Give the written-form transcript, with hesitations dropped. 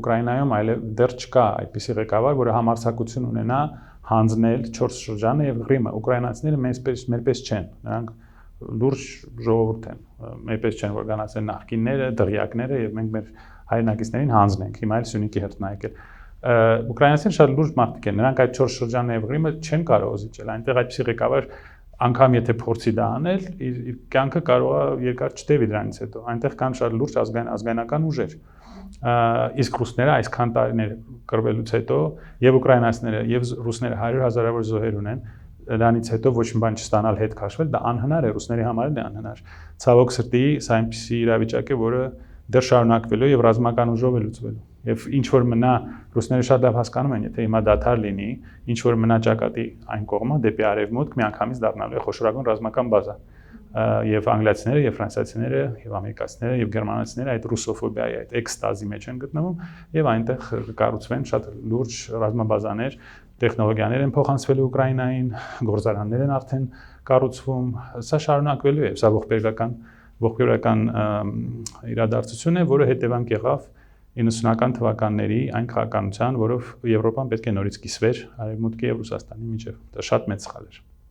Ուկրաինայում այլև դեռ չկա այդպիսի ղեկավար, որը համարձակություն ունենա հանձնել 4 շրջանը եւ Ղրիմը։ Ուկրաինացիները մերպես չեն, նրանք լուրջ ժողովուրդ են, մերպես չեն, որ գանացեն նախկինները, դղյակները եւ մենք մեր հայրենակիցներին հանձնենք։ Հիմա էլ Սյունիքի հերթն եկել։ Ուկրաինացիները շատ լուրջ մարդիկ են, նրանք այդ 4 շրջանները եւ Ղրիմը չեն կարող զիջել, այնտեղ այդպիսի ղեկավար անգամ եթե փորձի դա անել, իր կյանքը կարող է երկար չտևի դրանից հետո։ Այնտեղ կան շատ լուրջ ազգայնական ուժեր։ Իսկ ռուսները այսքան տարիներ կռվելուց հետո եւ ուկրաինացիները եւ ռուսները 100,000-ավոր զոհեր ունեն, դրանից հետո ոչ մի բան չստանալ հետ քաշվել, դա անհնար է, ռուսների համար էլ է անհնար։ Ցավոք սրտի, սա այնպիսի իրավիճակ է, որը դեռ շարունակվելու եւ ռազմական ուժով է լուծվելու։ Եվ ինչ որ մնա, ռուսները շատ լավ հասկանում են, եթե հիմա դադար լինի, ինչ որ մնա ճակատի այն կողմը դեպի արևմուտք, միանգամից դառնալու է խոշորագույն ռազմական բազա։ Եվ անգլիացիները, եւ ֆրանսիացիները, եւ ամերիկացիները, եւ գերմանացիները այդ ռուսոֆոբիայի, այդ էքստազի մեջ են գտնվում, եւ այնտեղ կկառուցվեն շատ լուրջ ռազմաբազաներ, տեխնոլոգիաներ են փոխանցվելու Ուկրաինային, գործարաններ են արդեն կառուցվում, սա շարունակվելու է, սա ողբերգական իրադարձություն է, որը հետևանք եղավ 90-ական թվականների այն քաղաքականության, որով Եվրոպան պետք է նորից կիսվեր Արևմուտքի եւ Ռուսաստանի միջեւ։ Դա շատ մեծ սխալ էր։